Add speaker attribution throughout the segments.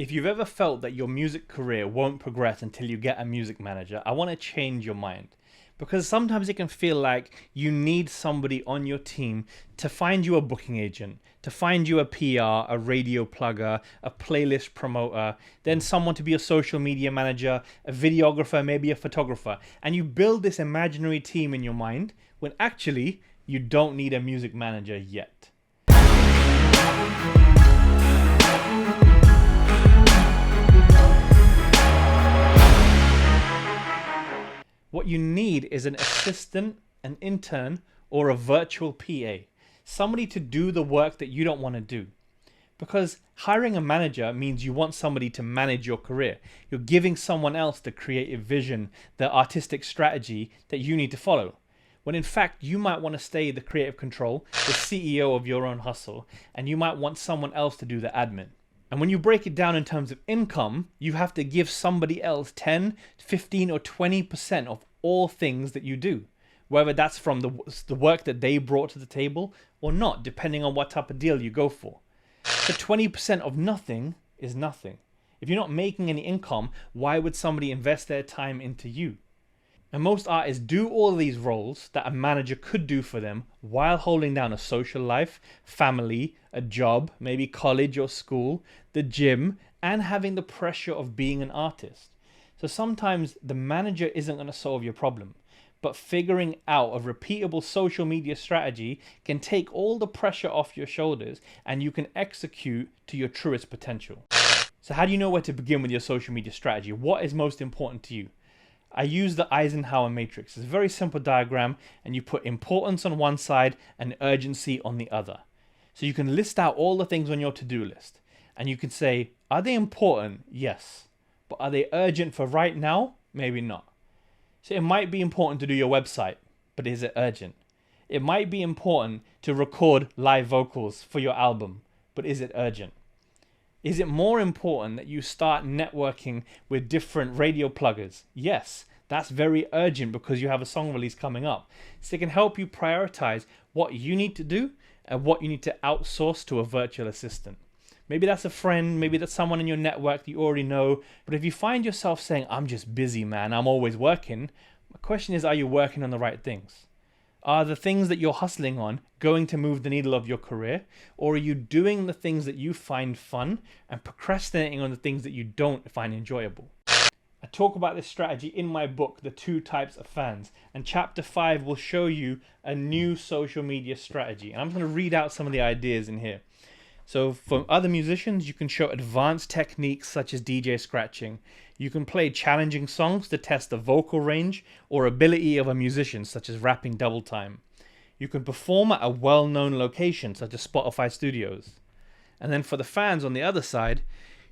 Speaker 1: If you've ever felt that your music career won't progress until you get a music manager, I want to change your mind. Because sometimes it can feel like you need somebody on your team to find you a booking agent, to find you a PR, a radio plugger, a playlist promoter, then someone to be a social media manager, a videographer, maybe a photographer. And you build this imaginary team in your mind when actually you don't need a music manager yet. What you need is an assistant, an intern, or a virtual PA. Somebody to do the work that you don't want to do. Because hiring a manager means you want somebody to manage your career. You're giving someone else the creative vision, the artistic strategy that you need to follow. When in fact, you might want to stay the creative control, the CEO of your own hustle, and you might want someone else to do the admin. And when you break it down in terms of income, you have to give somebody else 10, 15, or 20% of all things that you do. Whether that's from the work that they brought to the table or not, depending on what type of deal you go for. So 20% of nothing is nothing. If you're not making any income, why would somebody invest their time into you? And most artists do all these roles that a manager could do for them while holding down a social life, family, a job, maybe college or school, the gym, and having the pressure of being an artist. So sometimes the manager isn't going to solve your problem, but figuring out a repeatable social media strategy can take all the pressure off your shoulders and you can execute to your truest potential. So how do you know where to begin with your social media strategy? What is most important to you? I use the Eisenhower matrix. It's a very simple diagram, and you put importance on one side and urgency on the other. So you can list out all the things on your to-do list, and you can say, are they important? Yes. But are they urgent for right now? Maybe not. So it might be important to do your website, but is it urgent? It might be important to record live vocals for your album, but is it urgent? Is it more important that you start networking with different radio pluggers? Yes, that's very urgent because you have a song release coming up. So it can help you prioritize what you need to do and what you need to outsource to a virtual assistant. Maybe that's a friend, maybe that's someone in your network that you already know. But if you find yourself saying, I'm just busy, man, I'm always working, my question is, are you working on the right things? Are the things that you're hustling on going to move the needle of your career? Or are you doing the things that you find fun and procrastinating on the things that you don't find enjoyable? I talk about this strategy in my book, The 2 Types of Fans. And chapter 5 will show you a new social media strategy. And I'm going to read out some of the ideas in here. So for other musicians, you can show advanced techniques such as DJ scratching. You can play challenging songs to test the vocal range or ability of a musician, such as rapping double time. You can perform at a well-known location, such as Spotify Studios. And then for the fans on the other side,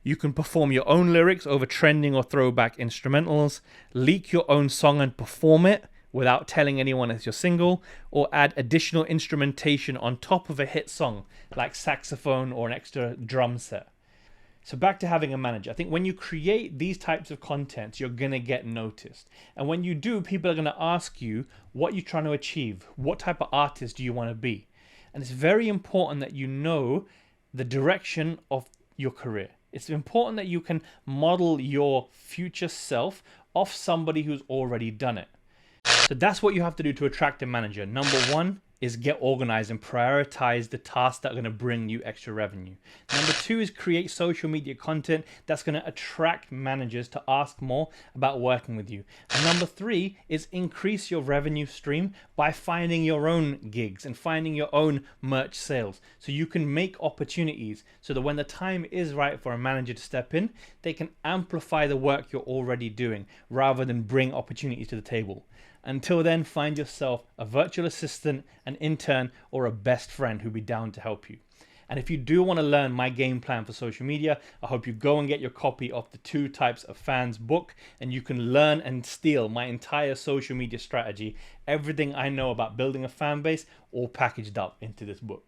Speaker 1: you can perform your own lyrics over trending or throwback instrumentals, leak your own song and perform it without telling anyone it's your single, or add additional instrumentation on top of a hit song, like saxophone or an extra drum set. So back to having a manager. I think when you create these types of content, you're going to get noticed. And when you do, people are going to ask you what you're trying to achieve. What type of artist do you want to be? And it's very important that you know the direction of your career. It's important that you can model your future self off somebody who's already done it. So that's what you have to do to attract a manager. Number 1 is get organized and prioritize the tasks that are going to bring you extra revenue. Number 2 is create social media content that's going to attract managers to ask more about working with you. And number 3 is increase your revenue stream by finding your own gigs and finding your own merch sales. So you can make opportunities so that when the time is right for a manager to step in, they can amplify the work you're already doing rather than bring opportunities to the table. Until then, find yourself a virtual assistant, an intern, or a best friend who'll be down to help you. And if you do want to learn my game plan for social media, I hope you go and get your copy of the 2 Types of Fans book, and you can learn and steal my entire social media strategy, everything I know about building a fan base, all packaged up into this book.